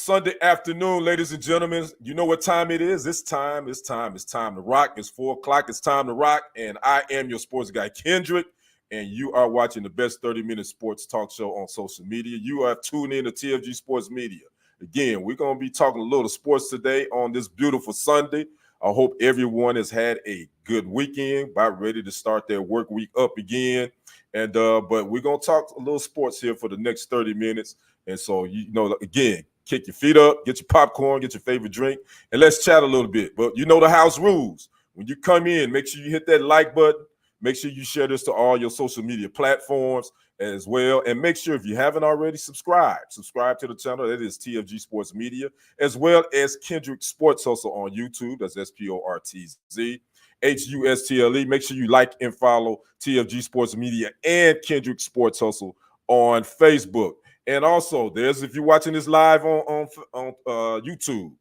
Sunday afternoon, ladies and gentlemen. You know what time it is? It's time to rock. It's 4 o'clock. It's time to rock. And I am your sports guy, Kendrick. And you are watching the best 30-minute sports talk show on social media. You have tuned in to TFG Sports Media. Again, we're going to be talking a little sports today on this beautiful Sunday. I hope everyone has had a good weekend, about ready to start their work week up again. And but we're going to talk a little sports here for the next 30 minutes. And so, again, kick your feet up, get your popcorn, get your favorite drink, and let's chat a little bit. But you know the house rules. When you come in, make sure you hit that like button. Make sure you share this to all your social media platforms as well. And make sure, if you haven't already, subscribe to the channel. That is TFG Sports Media, as well as Kendrick Sports Hustle on YouTube. That's SporTZ, HUSTLE. Make sure you like and follow TFG Sports Media and Kendrick Sports Hustle on Facebook. And also, if you're watching this live on YouTube,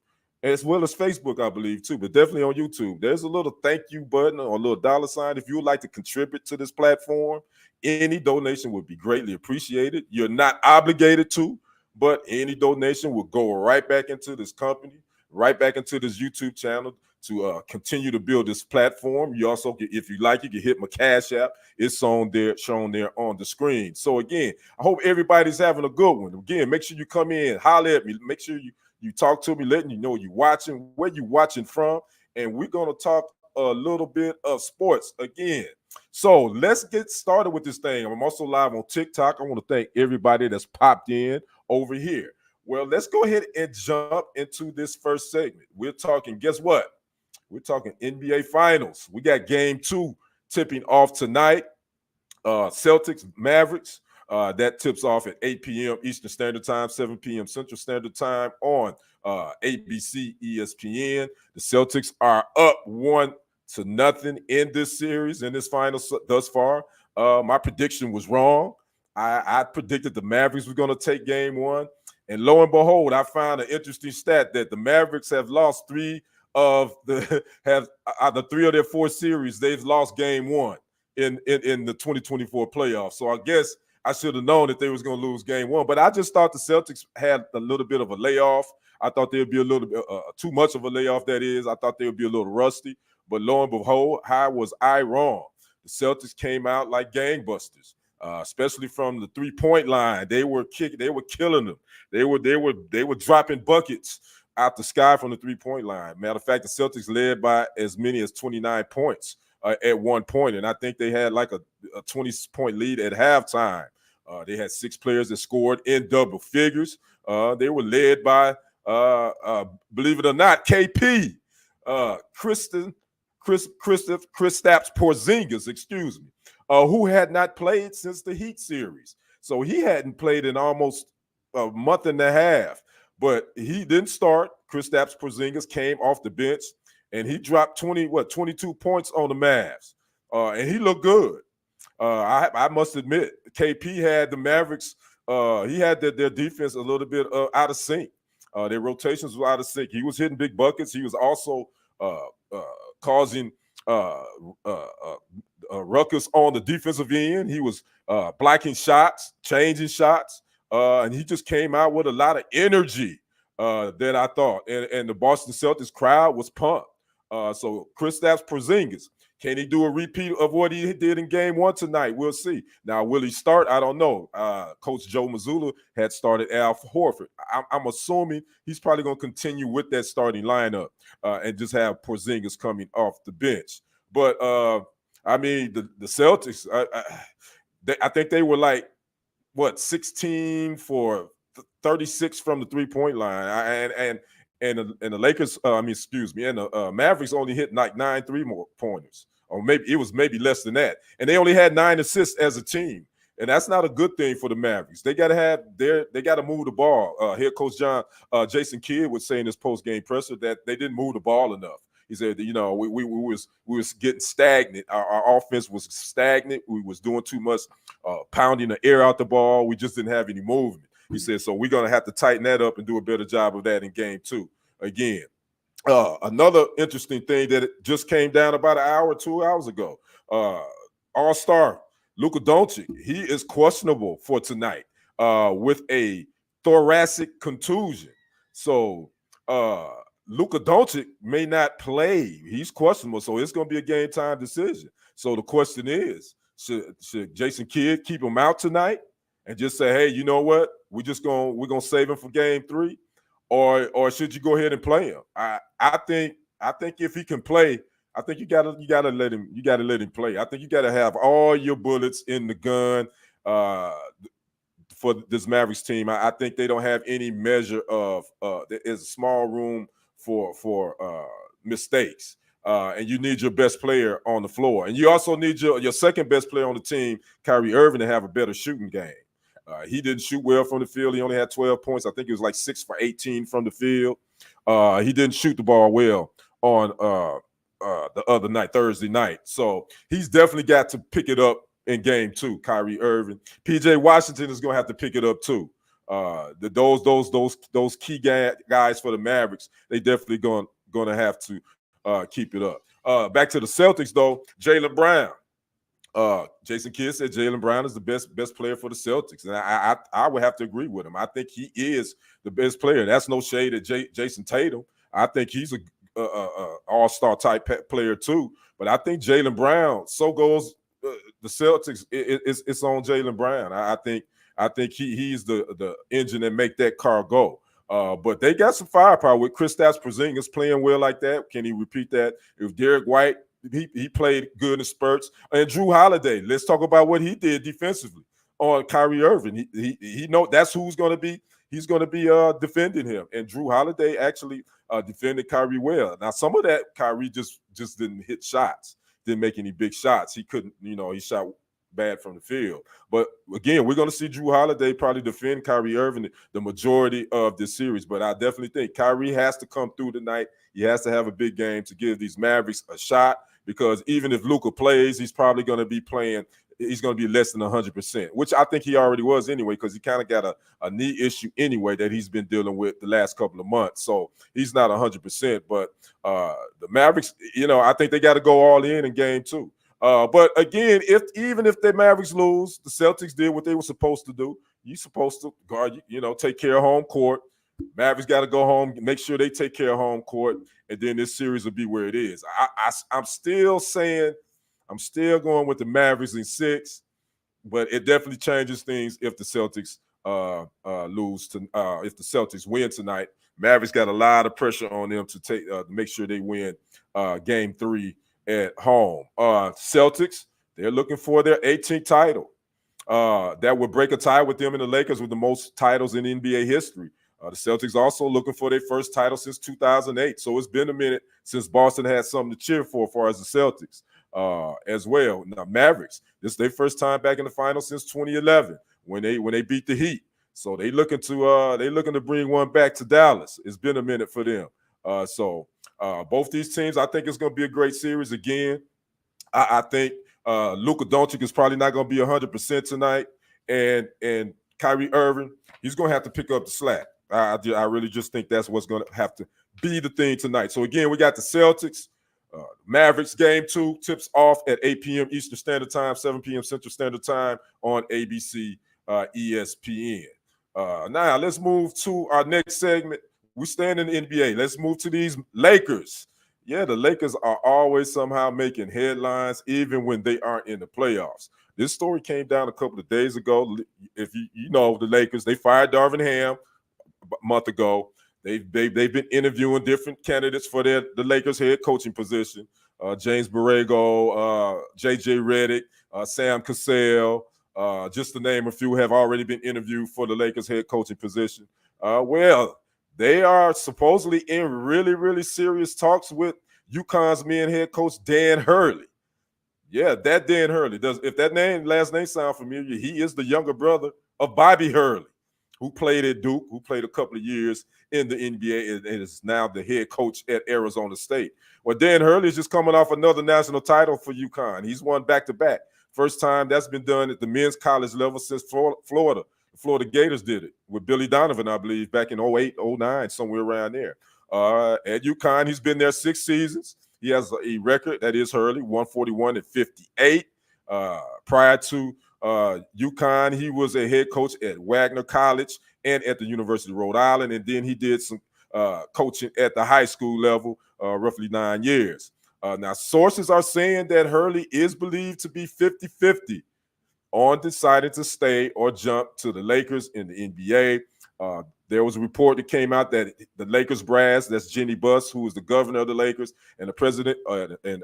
as well as Facebook, I believe, too, but definitely on YouTube, there's a little thank you button or a little dollar sign. If you would like to contribute to this platform, any donation would be greatly appreciated. You're not obligated to, but any donation will go right back into this company, right back into this YouTube channel to continue to build this platform. You also, if you like, you can hit my Cash App. It's shown there on the screen. So again, I hope everybody's having a good one. Again, make sure you come in, holler at me. Make sure you talk to me, letting you know you're watching, where you're watching from, and we're going to talk a little bit of sports again. So let's get started with this thing. I'm also live on TikTok. I want to thank everybody that's popped in over here. Well, let's go ahead and jump into this first segment. We're talking, guess what? We're talking NBA Finals. We got Game 2 tipping off tonight. Celtics, Mavericks. That tips off at 8 p.m. Eastern Standard Time, 7 p.m. Central Standard Time on ABC, ESPN. The Celtics are up 1-0 in this series, in this final thus far. My prediction was wrong. I predicted the Mavericks were going to take Game 1. And lo and behold, I found an interesting stat that the Mavericks have lost three of their 4 series. They've lost Game 1 in the 2024 playoffs. So I guess I should have known that they was going to lose Game 1, but I just thought the Celtics had a little bit of a layoff. I thought there'd be a little bit too much of a layoff, that is. I thought they would be a little rusty, but lo and behold, how was I wrong? The Celtics came out like gangbusters, especially from the three-point line. They were killing them. They were dropping buckets out the sky from the three-point line. Matter of fact, the Celtics led by as many as 29 points at one point, and I think they had like a 20-point lead at halftime. They had 6 players that scored in double figures. They were led by, believe it or not, KP, Kristaps Porzingis, excuse me, who had not played since the Heat series. So he hadn't played in almost a month and a half, but he didn't start. Kristaps Porzingis came off the bench, and he dropped 22 points on the Mavs, and he looked good. I must admit, KP had the Mavericks. He had their defense a little bit out of sync. Their rotations were out of sync. He was hitting big buckets. He was also causing ruckus on the defensive end. He was blocking shots, changing shots, and he just came out with a lot of energy that I thought. And the Boston Celtics crowd was pumped. So Kristaps Porzingis, can he do a repeat of what he did in Game 1 tonight? We'll see. Now, will he start? I don't know. Coach Joe Mazzulla had started Al Horford. I'm assuming he's probably going to continue with that starting lineup and just have Porzingis coming off the bench. But, I mean, the Celtics, I think they were like, 16 for 36 from the three-point line. And the Lakers, and the Mavericks only hit like 9 3-pointers, or maybe less than that. And they only had 9 assists as a team, and that's not a good thing for the Mavericks. They got to move the ball. Head coach Jason Kidd was saying in his post-game presser that they didn't move the ball enough. He said, we was getting stagnant. Our offense was stagnant. We was doing too much pounding the air out the ball. We just didn't have any movement. He said, so we're going to have to tighten that up and do a better job of that in Game 2 again. Another interesting thing that it just came down about an hour or 2 hours ago, all-star Luka Doncic, he is questionable for tonight with a thoracic contusion. So Luka Doncic may not play. He's questionable, so it's going to be a game time decision. So the question is, should Jason Kidd keep him out tonight and just say, hey, you know what? We're gonna save him for game 3, or should you go ahead and play him? I think if he can play, I think you gotta let him play. I think you gotta have all your bullets in the gun for this Mavericks team. I think they don't have any measure of there is a small room for mistakes. And you need your best player on the floor. And you also need your second best player on the team, Kyrie Irving, to have a better shooting game. He didn't shoot well from the field. He only had 12 points. I think it was like 6 for 18 from the field. He didn't shoot the ball well on the other night, Thursday night. So he's definitely got to pick it up in game 2, Kyrie Irving. PJ Washington is going to have to pick it up too. Those key guys for the Mavericks, they definitely going to have to keep it up. Back to the Celtics though, Jaylen Brown. Jason Kidd said Jaylen Brown is the best player for the Celtics, and I would have to agree with him. I think he is the best player. That's no shade at Jason Tatum. I think he's a all-star type player too. But I think Jaylen Brown. So goes the Celtics. It's on Jaylen Brown. I think he's the engine that make that car go. But they got some firepower with Kristaps Porzingis playing well like that. Can he repeat that? If Derek White, he played good in spurts. And Drew Holiday, let's talk about what he did defensively on Kyrie Irving. He know that's who's going to be. He's going to be defending him. And Drew Holiday actually defended Kyrie well. Now, some of that Kyrie just didn't hit shots, didn't make any big shots. He couldn't, he shot bad from the field. But again, we're going to see Drew Holiday probably defend Kyrie Irving the majority of this series. But I definitely think Kyrie has to come through tonight. He has to have a big game to give these Mavericks a shot, because even if Luka plays, he's probably going to be playing. He's going to be less than 100%, which I think he already was anyway, because he kind of got a knee issue anyway that he's been dealing with the last couple of months. So he's not 100%. But the Mavericks, I think they got to go all in game 2. But again, even if the Mavericks lose, the Celtics did what they were supposed to do. You're supposed to guard, take care of home court. Mavericks got to go home, make sure they take care of home court, and then this series will be where it is. I'm still going with the Mavericks in 6, but it definitely changes things if the Celtics if the Celtics win tonight. Mavericks got a lot of pressure on them to make sure they win game 3 at home. Celtics, they're looking for their 18th title. That would break a tie with them and the Lakers with the most titles in NBA history. The Celtics also looking for their first title since 2008. So it's been a minute since Boston had something to cheer for as far as the Celtics as well. Now, Mavericks, this is their first time back in the finals since 2011 when they beat the Heat. So they looking to bring one back to Dallas. It's been a minute for them. So both these teams, I think it's going to be a great series again. I think Luka Doncic is probably not going to be 100% tonight, and Kyrie Irving, he's going to have to pick up the slack. I really just think that's what's going to have to be the thing tonight. So again, we got the Celtics, Mavericks game 2 tips off at 8 p.m. Eastern Standard Time, 7 p.m. Central Standard Time on ABC ESPN. Now let's move to our next segment. We stand in the NBA. Let's move to these Lakers. Yeah, the Lakers are always somehow making headlines, even when they aren't in the playoffs. This story came down a couple of days ago. If you know the Lakers, they fired Darvin Ham a month ago. They've been interviewing different candidates for the Lakers head coaching position. James Borrego, J.J. Redick, Sam Cassell, just to name a few, have already been interviewed for the Lakers head coaching position. Well, they are supposedly in really, really serious talks with UConn's men head coach Dan Hurley. Yeah, that Dan Hurley. If that last name sound familiar, he is the younger brother of Bobby Hurley, who played at Duke, who played a couple of years in the NBA and is now the head coach at Arizona State. Well, Dan Hurley is just coming off another national title for UConn. He's won back-to-back. First time that's been done at the men's college level since Florida. The Florida Gators did it with Billy Donovan, I believe, back in 08, 09, somewhere around there. At UConn, he's been there 6 seasons. He has a record, that is Hurley, 141-58. Prior to UConn, he was a head coach at Wagner College and at the University of Rhode Island. And then he did some coaching at the high school level, roughly 9 years. Now, sources are saying that Hurley is believed to be 50-50 on deciding to stay or jump to the Lakers in the NBA. There was a report that came out that the Lakers brass, that's Jenny Buss, who is the governor of the Lakers, and the president, and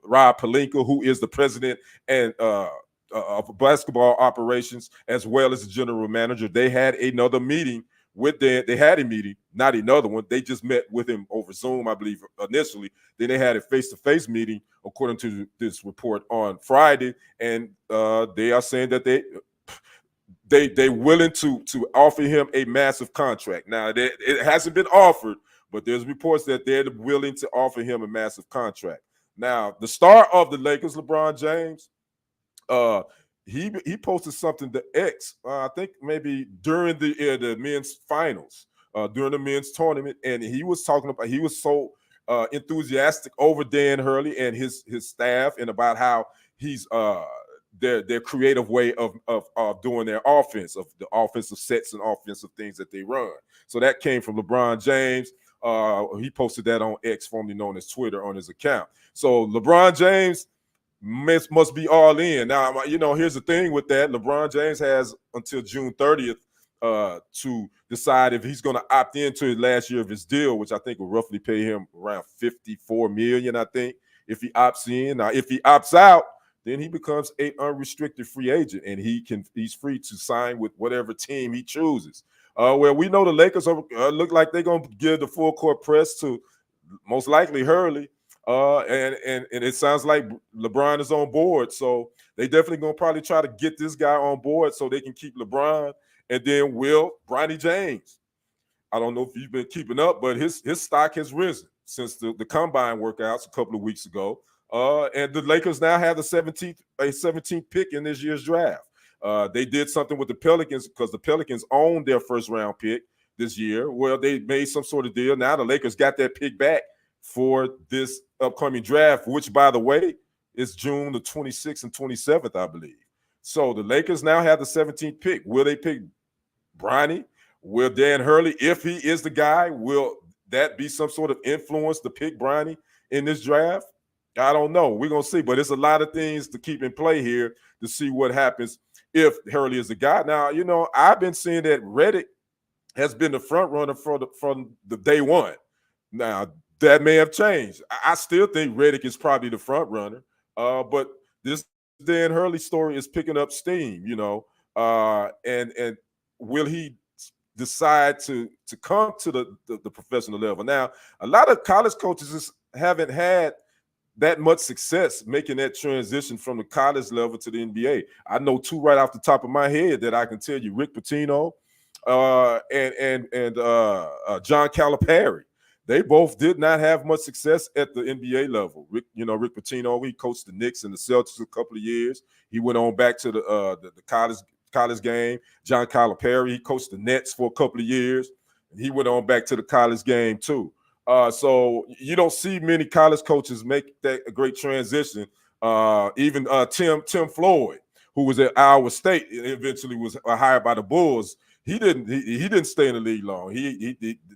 Rob Pelinka, who is the president and of basketball operations, as well as the general manager. They had another meeting with them. They had a meeting, not another one. They just met with him over Zoom, I believe, initially. Then they had a face-to-face meeting, according to this report, on Friday, and they are saying that they willing to offer him a massive contract. Now, it hasn't been offered, but there's reports that they're willing to offer him a massive contract. Now, the star of the Lakers, LeBron James, he posted something to X, I think maybe during the men's finals, during the men's tournament, and he was talking about, he was so enthusiastic over Dan Hurley and his staff, and about how he's their creative way of doing their offense, of the offensive sets and offensive things that they run. So that came from LeBron James. He posted that on X, formerly known as Twitter, on his account. So LeBron James must be all in. Now, here's the thing with that. LeBron James has until June 30th to decide if he's going to opt into his last year of his deal, which I think will roughly pay him around $54 million, I think, if he opts in. Now, if he opts out, then he becomes an unrestricted free agent, and he's free to sign with whatever team he chooses. Well, we know the Lakers look like they're going to give the full court press to most likely Hurley. And it sounds like LeBron is on board. So they definitely going to probably try to get this guy on board so they can keep LeBron. And then Bronny James. I don't know if you've been keeping up, but his stock has risen since the combine workouts a couple of weeks ago. And the Lakers now have a 17th pick in this year's draft. They did something with the Pelicans because the Pelicans owned their first round pick this year. Well, they made some sort of deal. Now the Lakers got that pick back for this upcoming draft, which, by the way, is June the 26th and 27th, I believe. So the Lakers now have the 17th pick. Will they pick Bronny? Will Dan Hurley, if he is the guy, will that be some sort of influence to pick Bronny in this draft? I don't know. We're going to see. But it's a lot of things to keep in play here to see what happens if Hurley is the guy. Now, I've been seeing that Redick has been the front runner from the day one. Now, that may have changed. I still think Redick is probably the front runner, but this Dan Hurley story is picking up steam, and will he decide to come to the professional level? Now, a lot of college coaches just haven't had that much success making that transition from the college level to the NBA. I know two right off the top of my head that I can tell you: Rick Pitino and John Calipari. They both did not have much success at the NBA level. Rick Pitino, he coached the Knicks and the Celtics a couple of years. He went on back to the college game. John Calipari, he coached the Nets for a couple of years, and he went on back to the college game too. So you don't see many college coaches make that a great transition. Even Tim Floyd, who was at Iowa State and eventually was hired by the Bulls. He didn't stay in the league long.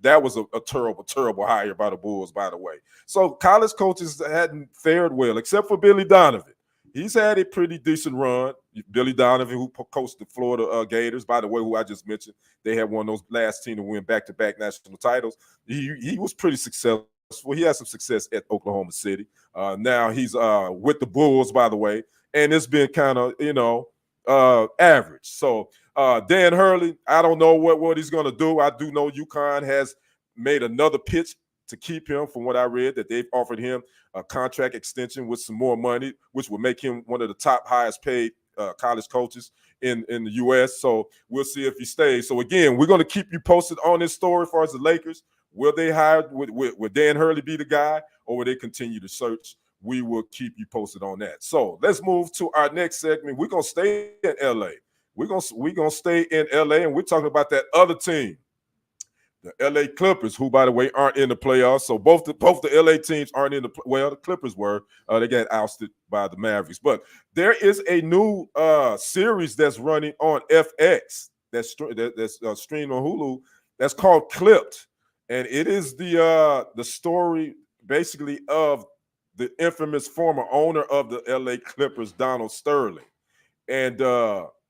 That was a terrible hire by the Bulls, by the way. So college coaches hadn't fared well, except for Billy Donovan. He's had a pretty decent run. Billy Donovan, who coached the Florida Gators, by the way, who I just mentioned, they had one of those last team to win back-to-back national titles. He was pretty successful. He had some success at Oklahoma City. Now he's with the Bulls, by the way, and it's been kind of average. So Dan Hurley, I don't know what he's going to do. I do know UConn has made another pitch to keep him, from what I read, that they've offered him a contract extension with some more money, which will make him one of the top highest paid college coaches in the U.S. So we'll see if he stays. So again, we're going to keep you posted on this story as far as the Lakers. Will they hire, would Dan Hurley be the guy, or will they continue to search? We will keep you posted on that. So let's move to our next segment. We're going to stay in L.A. We're gonna stay in L.A., and we're talking about that other team, the L.A. Clippers, who, by the way, aren't in the playoffs. So both the L.A. teams aren't in the Clippers were. They got ousted by the Mavericks. But there is a new series that's running on FX. that's streamed on Hulu. That's called Clipped, and it is the story basically of the infamous former owner of the LA Clippers, Donald Sterling, and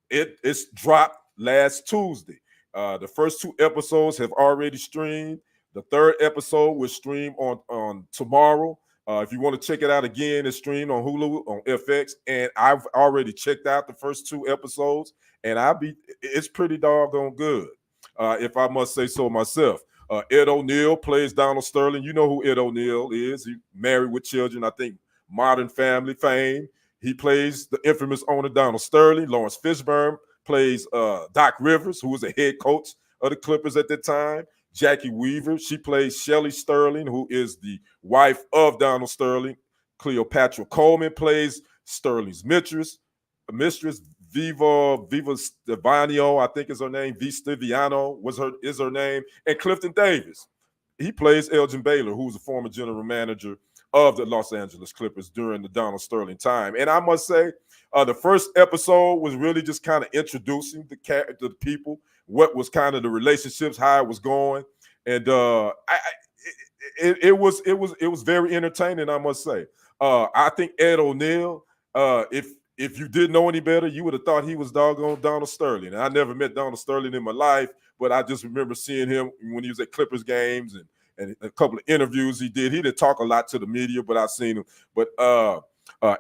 it's dropped last Tuesday. The first two episodes have already streamed. The third episode will stream on tomorrow. If you want to check it out again, it's streamed on Hulu on FX, and I've already checked out the first two episodes, and it's pretty doggone good, if I must say so myself. Ed O'Neill plays Donald Sterling. You know who Ed O'Neill is. He married with children. I think Modern Family fame. He plays the infamous owner Donald Sterling. Lawrence Fishburne plays Doc Rivers, who was the head coach of the Clippers at that time. Jackie Weaver, she plays Shelley Sterling, who is the wife of Donald Sterling. Cleopatra Coleman plays Sterling's mistress Viva Stevano, I think is her name. V Stiviano is her name. And Clifton Davis, he plays Elgin Baylor, who's a former general manager of the Los Angeles Clippers during the Donald Sterling time. And I must say, the first episode was really just kind of introducing the people, what was kind of the relationships, how it was going, and it was very entertaining, I must say. I think Ed O'Neill, if you didn't know any better, you would have thought he was doggone Donald Sterling. And I never met Donald Sterling in my life, but I just remember seeing him when he was at Clippers games and a couple of interviews he did. He didn't talk a lot to the media, but I've seen him. But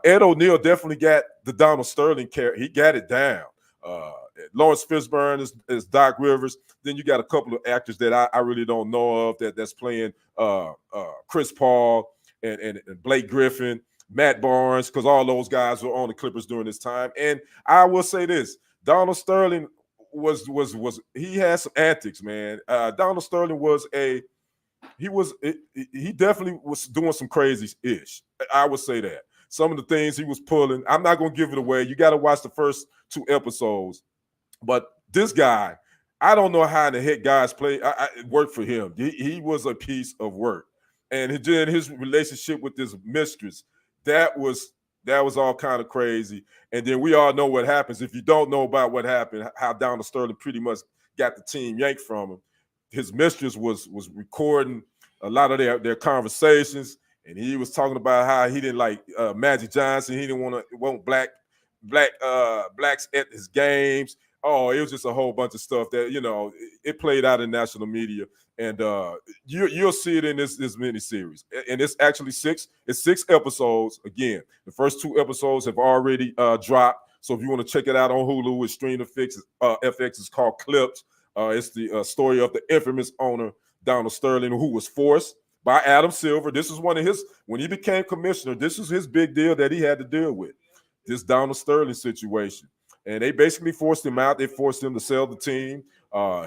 Ed O'Neill definitely got the Donald Sterling character. He got it down. Lawrence Fishburne is Doc Rivers. Then you got a couple of actors that I really don't know of that's playing Chris Paul and Blake Griffin, Matt Barnes, because all those guys were on the Clippers during this time. And I will say this: Donald Sterling was he had some antics, man. Donald Sterling he definitely was doing some crazy-ish. I would say that. Some of the things he was pulling, I'm not going to give it away. You got to watch the first two episodes. But this guy, I don't know how the heck guys play. It worked for him. He was a piece of work. And his relationship with his mistress, that was all kind of crazy. And then we all know what happens. If you don't know about what happened, how Donald Sterling pretty much got the team yanked from him, his mistress was recording a lot of their conversations, and he was talking about how he didn't like Magic Johnson. He didn't want blacks at his games. Oh, it was just a whole bunch of stuff that it played out in national media, and you'll see it in this miniseries. And it's actually six episodes. Again, the first two episodes have already dropped. So if you want to check it out on Hulu, it's streamed FX. It's called Clipped. It's the story of the infamous owner Donald Sterling, who was forced by Adam Silver. This is one of when he became commissioner, this was his big deal that he had to deal with, this Donald Sterling situation. And they basically forced him out. They forced him to sell the team.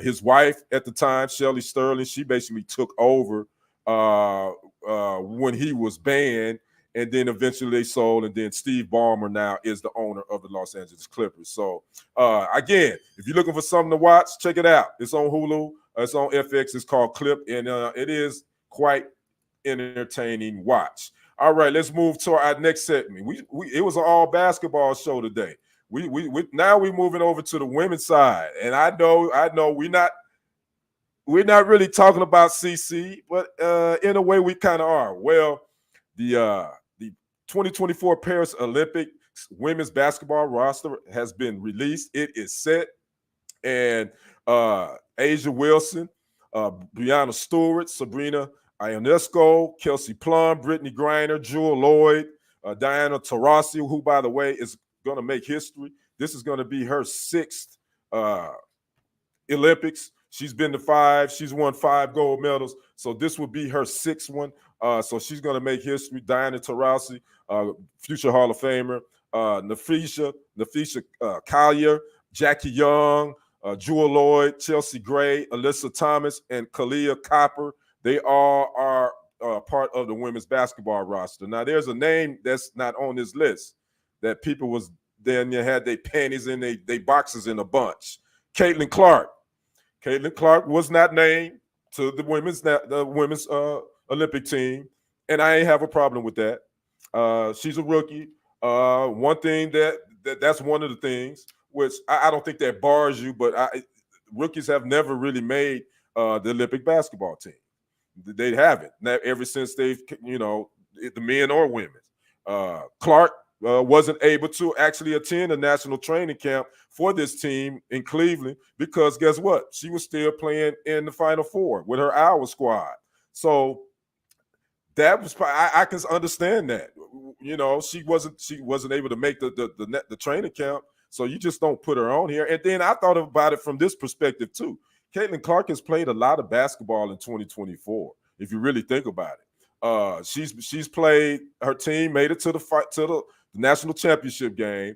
His wife at the time, Shelley Sterling, she basically took over when he was banned. And then eventually they sold. And then Steve Ballmer now is the owner of the Los Angeles Clippers. So, again, if you're looking for something to watch, check it out. It's on Hulu. It's on FX. It's called Clip. And it is quite entertaining watch. All right, let's move to our next segment. It was an all basketball show today. Now we're moving over to the women's side. And I know we're not really talking about CC, but in a way we kind of are. Well, the 2024 Paris Olympics women's basketball roster has been released. It is set. And Asia Wilson, Brianna Stewart, Sabrina Ionesco, Kelsey Plum, Brittany Griner, Jewel Lloyd, Diana Taurasi, who, by the way, is going to make history. This is going to be her sixth Olympics. She's been to 5. She's won 5 gold medals. So this will be her 6th one. So she's going to make history. Diana Taurasi, future Hall of Famer. Nafisha Collier, Jackie Young, Jewel Lloyd, Chelsea Gray, Alyssa Thomas, and Kalia Copper. They all are part of the women's basketball roster. Now, there's a name that's not on this list that people was then you had their panties in they boxes in a bunch. Caitlin Clark. Caitlin Clark was not named to the women's Olympic team, and I ain't have a problem with that. She's a rookie. One thing that's one of the things which I don't think that bars you, but rookies have never really made the Olympic basketball team. They haven't. Ever since they've, the men or women. Clark wasn't able to actually attend a national training camp for this team in Cleveland because guess what? She was still playing in the Final Four with her Iowa squad. So that was I can understand that. She wasn't able to make the training camp. So you just don't put her on here. And then I thought about it from this perspective too. Caitlin Clark has played a lot of basketball in 2024. If you really think about it, she's played. Her team made it to the national championship game.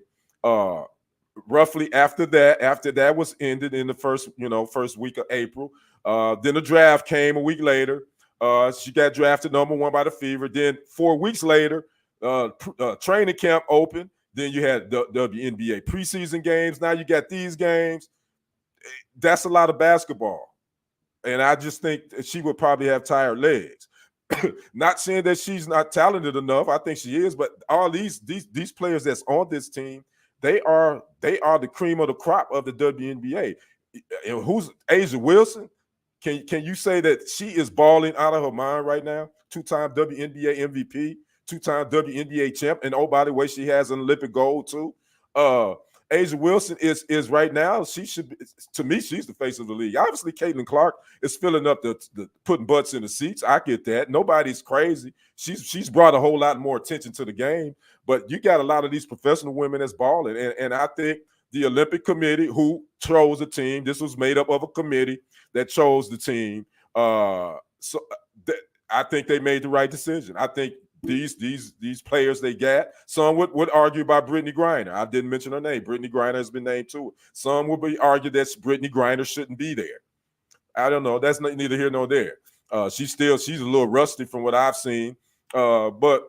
Roughly after that was ended in the first week of April. Then the draft came a week later. She got drafted #1 by the Fever. Then 4 weeks later, training camp opened. Then you had the WNBA preseason games. Now you got these games. That's a lot of basketball. And I just think she would probably have tired legs. Not saying that she's not talented enough. I think she is, but all these players that's on this team, they are the cream of the crop of the WNBA. And who's A'ja Wilson? Can you say that she is balling out of her mind right now? 2-time WNBA MVP, 2-time WNBA champ, and oh, by the way, she has an Olympic gold too. A'ja Wilson is right now. She should be, to me, she's the face of the league. Obviously, Caitlin Clark is filling up the putting butts in the seats. I get that. Nobody's crazy. She's brought a whole lot more attention to the game. But you got a lot of these professional women that's balling, and I think the Olympic Committee, who chose the team, this was made up of a committee that chose the team. I think they made the right decision. I think these players they got, some would argue about Brittany Griner. I didn't mention her name. Brittany Griner has been named to it. Some would be argued that Brittany Griner shouldn't be there. I don't know. That's neither here nor there. She's a little rusty from what I've seen, but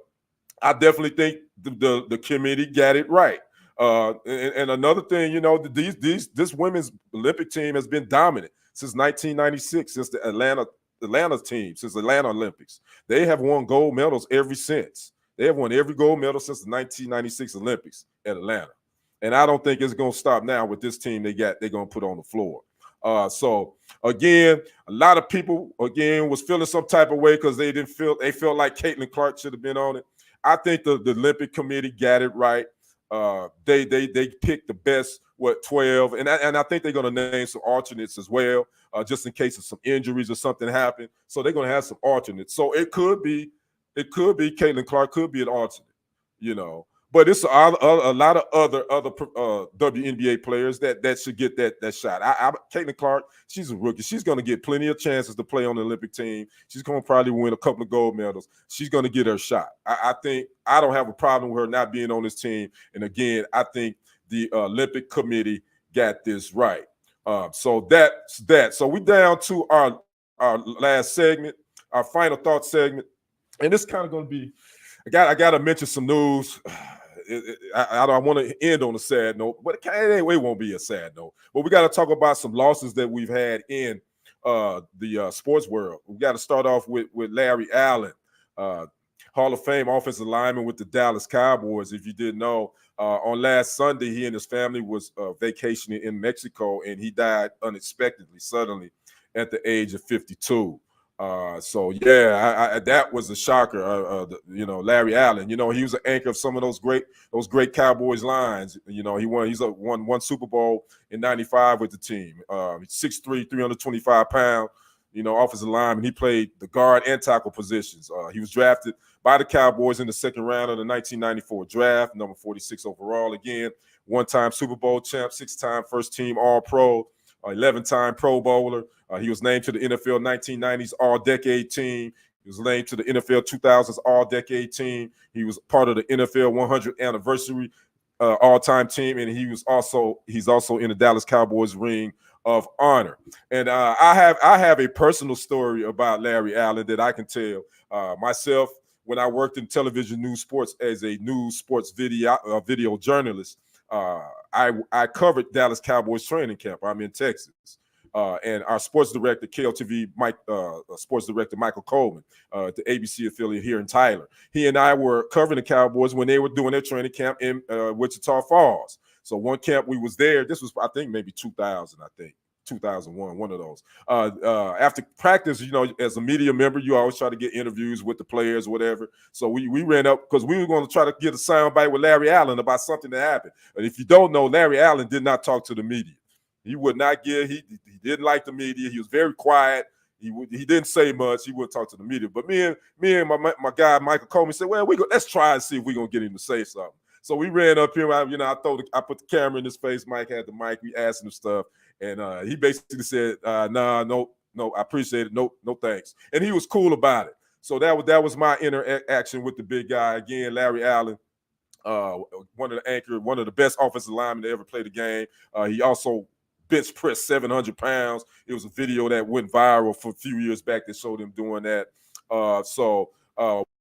I definitely think the committee got it right. And another thing, this women's Olympic team has been dominant since 1996, since the Atlanta team, since the Atlanta Olympics. They have won gold medals ever since. They have won every gold medal since the 1996 Olympics at Atlanta. And I don't think it's going to stop now with this team they're going to put on the floor. So again, a lot of people was feeling some type of way because they felt like Caitlin Clark should have been on it. I think the Olympic Committee got it right. They picked the best 12, and I think they're going to name some alternates as well, just in case of some injuries or something happen. So they're going to have some alternates. So it could be Caitlin Clark could be an alternate, But it's a lot of other WNBA players that should get that shot. Caitlin Clark, she's a rookie. She's going to get plenty of chances to play on the Olympic team. She's going to probably win a couple of gold medals. She's going to get her shot. I think I don't have a problem with her not being on this team. And again, I think the Olympic Committee got this right. So that's that. So we down to our last segment, our final thought segment, and it's kind of going to be. I got to mention some news. I don't want to end on a sad note, but it won't be a sad note. But we got to talk about some losses that we've had in the sports world. We got to start off with Larry Allen, Hall of Fame offensive lineman with the Dallas Cowboys. If you didn't know, on last Sunday, he and his family was vacationing in Mexico, and he died unexpectedly, suddenly, at the age of 52. So yeah, that was a shocker. Larry Allen. He was an anchor of some of those great Cowboys lines. He's won one Super Bowl in '95 with the team. 6'3", 325 pounds. Offensive lineman. He played the guard and tackle positions. He was drafted by the Cowboys in the second round of the 1994 draft, number 46 overall. Again, one-time Super Bowl champ, 6-time first-team All-Pro, 11-time Pro Bowler. He was named to the NFL 1990s All-Decade Team. He was named to the NFL 2000s All-Decade Team. He was part of the NFL 100th Anniversary All-Time Team, and he's also in the Dallas Cowboys Ring of Honor. And I have a personal story about Larry Allen that I can tell. Myself, when I worked in television news sports as a news sports video journalist, I covered Dallas Cowboys training camp. I'm in Texas. And our sports director, KLTV, sports director Michael Coleman, the ABC affiliate here in Tyler. He and I were covering the Cowboys when they were doing their training camp in Wichita Falls. So one camp we was there. This was, I think, maybe 2000. I think 2001, one of those. After practice, you know, as a media member, you always try to get interviews with the players, whatever. So we ran up because we were going to try to get a soundbite with Larry Allen about something that happened. And if you don't know, Larry Allen did not talk to the media. He would not give. He didn't like the media. He was very quiet. He didn't say much. He wouldn't talk to the media. But me and my guy Michael Coleman said, well, let's try and see if we're gonna get him to say something. So we ran up here. I put the camera in his face. Mike had the mic. We asked him stuff, and he basically said, "Nah, no, I appreciate it. No, thanks." And he was cool about it. So that was my interaction with the big guy again, Larry Allen. One of the best offensive linemen to ever play the game. He also bench press 700 pounds. It was a video that went viral for a few years back that showed him doing that.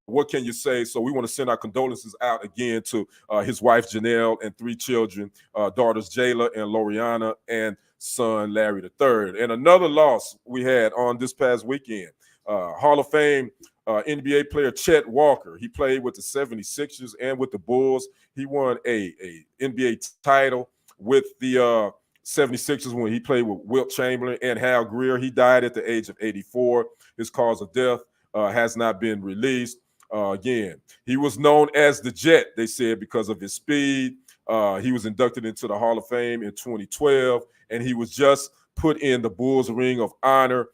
What can you say? So we want to send our condolences out again to his wife, Janelle, and 3 children, daughters, Jayla and Loriana, and son, Larry III. And another loss we had on this past weekend, Hall of Fame NBA player Chet Walker. He played with the 76ers and with the Bulls. He won a NBA title with the 76ers when he played with Wilt Chamberlain and Hal Greer. He died at the age of 84. His cause of death has not been released. Again, he was known as the Jet, they said, because of his speed. He was inducted into the Hall of Fame in 2012, and he was just put in the Bulls Ring of Honor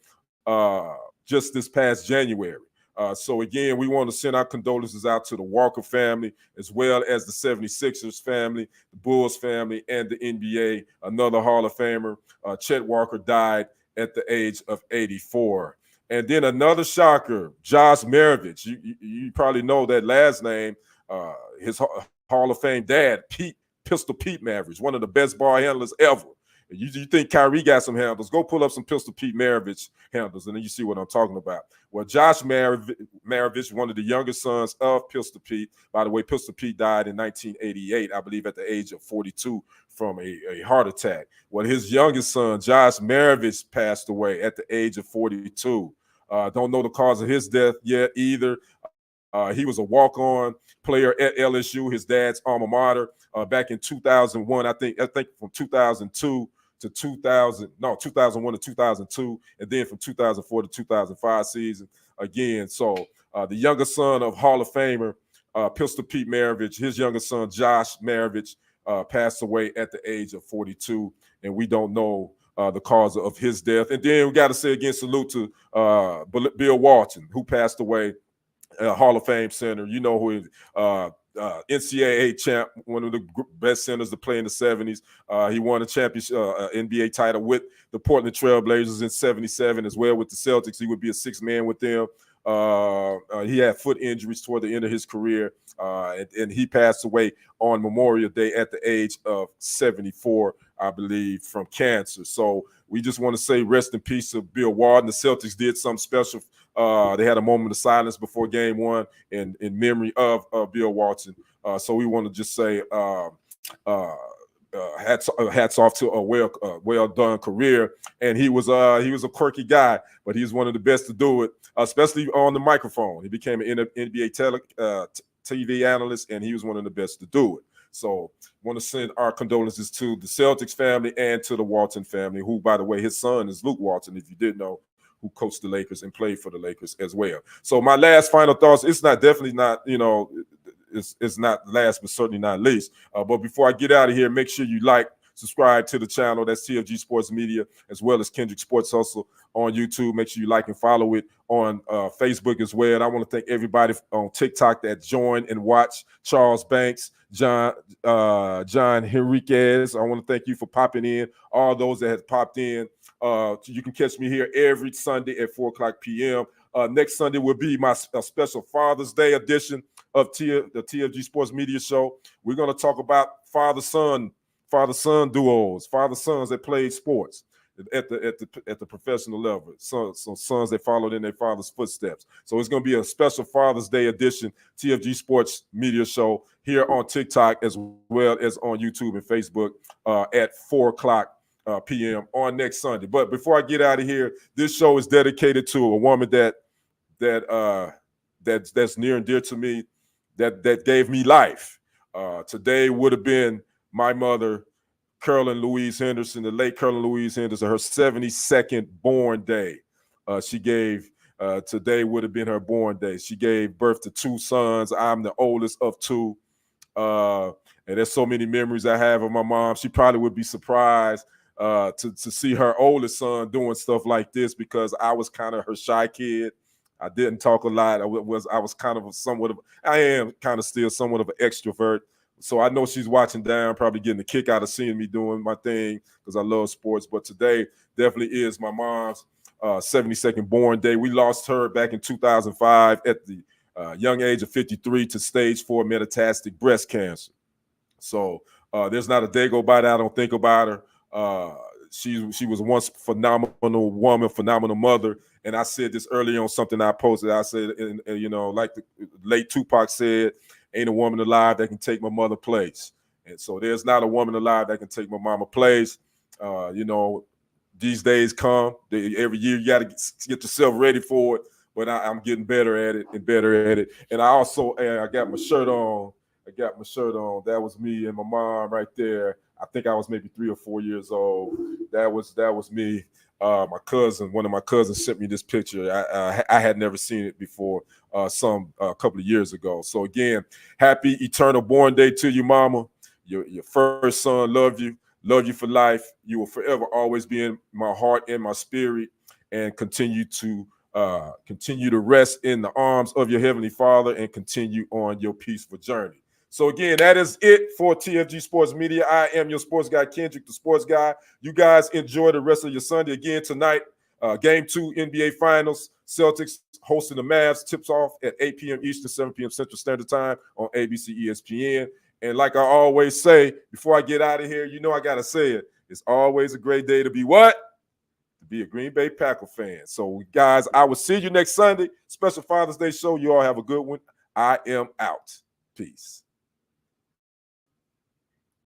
just this past January. So again, we want to send our condolences out to the Walker family, as well as the 76ers family, the Bulls family, and the NBA. Another Hall of Famer, Chet Walker, died at the age of 84. And then another shocker, Josh Maravich. You probably know that last name. His Hall of Fame dad, Pistol Pete Maravich, one of the best ball handlers ever. You think Kyrie got some handles? Go pull up some Pistol Pete Maravich handles, and then you see what I'm talking about. Well, Josh Maravich, one of the youngest sons of Pistol Pete. By the way, Pistol Pete died in 1988, I believe, at the age of 42 from a heart attack. Well, his youngest son, Josh Maravich, passed away at the age of 42. Don't know the cause of his death yet either. He was a walk-on player at LSU, his dad's alma mater, back in 2001. I think from 2002 to 2001 to 2002, and then from 2004 to 2005 season again. So the younger son of Hall of Famer Pistol Pete Maravich, his younger son Josh Maravich, passed away at the age of 42, and we don't know the cause of his death. And then we got to say again, salute to Bill Walton, who passed away. Hall of Fame center, you know who is NCAA champ, one of the best centers to play in the 70s. He won a championship, NBA title with the Portland Trailblazers in 77 as well with the Celtics. He would be a sixth man with them. He had foot injuries toward the end of his career, and he passed away on Memorial Day at the age of 74, I believe, from cancer. So we just want to say rest in peace to Bill Walton. The Celtics did something special. They had a moment of silence before game one in memory of Bill Walton. So we want to just say hats off to a well done career. And he was a quirky guy, but he's one of the best to do it, especially on the microphone. He became an NBA TV analyst, and he was one of the best to do it. So want to send our condolences to the Celtics family and to the Walton family, who, by the way, his son is Luke Walton, if you didn't know, who coached the Lakers and played for the Lakers as well. So my last final thoughts, it's definitely not, it's not last, but certainly not least. But before I get out of here, make sure you subscribe to the channel. That's TFG Sports Media, as well as Kendrick Sports Hustle on YouTube. Make sure you like and follow it on Facebook as well. And I want to thank everybody on TikTok that joined and watched. Charles Banks, John Henriquez, I want to thank you for popping in. All those that have popped in. You can catch me here every Sunday at 4:00 p.m. Next Sunday will be my special Father's Day edition of the TFG Sports Media Show. We're going to talk about father-son duos, father-sons that played sports at the professional level. So sons that followed in their father's footsteps. So it's going to be a special Father's Day edition TFG Sports Media Show here on TikTok as well as on YouTube and Facebook at 4:00 p.m. on next Sunday. But before I get out of here, this show is dedicated to a woman that's near and dear to me, that gave me life. Today would have been my mother, Carolyn Louise Henderson, the late Carolyn Louise Henderson, her 72nd born day. She gave, today would have been her born day. She gave birth to 2 sons. I'm the oldest of 2. And there's so many memories I have of my mom. She probably would be surprised to see her oldest son doing stuff like this, because I was kind of her shy kid. I didn't talk a lot. I was kind of I am kind of still somewhat of an extrovert. So I know she's watching down, probably getting a kick out of seeing me doing my thing, because I love sports. But today definitely is my mom's 72nd born day. We lost her back in 2005 at the young age of 53 to stage 4 metastatic breast cancer. So there's not a day go by that I don't think about her. She was once phenomenal woman, phenomenal mother. And I said this earlier on something I posted. I said, like the late Tupac said, ain't a woman alive that can take my mother's place. And so there's not a woman alive that can take my mama's place. These days come. Every year you got to get yourself ready for it. But I'm getting better at it and better at it. And I also, I got my shirt on. That was me and my mom right there. I think I was maybe 3 or 4 years old. That was me. One of my cousins sent me this picture. I had never seen it before, a couple of years ago. So again, happy eternal born day to you, mama. Your first son, love you for life. You will forever always be in my heart and my spirit, and continue to rest in the arms of your Heavenly Father and continue on your peaceful journey. So again, that is it for TFG Sports Media. I am your sports guy, Kendrick, the sports guy. You guys enjoy the rest of your Sunday. Again, tonight, Game 2 NBA Finals. Celtics hosting the Mavs. Tips off at 8 p.m. Eastern, 7 p.m. Central Standard Time on ABC ESPN. And like I always say, before I get out of here, I got to say it. It's always a great day to be what? To be a Green Bay Packer fan. So, guys, I will see you next Sunday. Special Father's Day show. You all have a good one. I am out. Peace.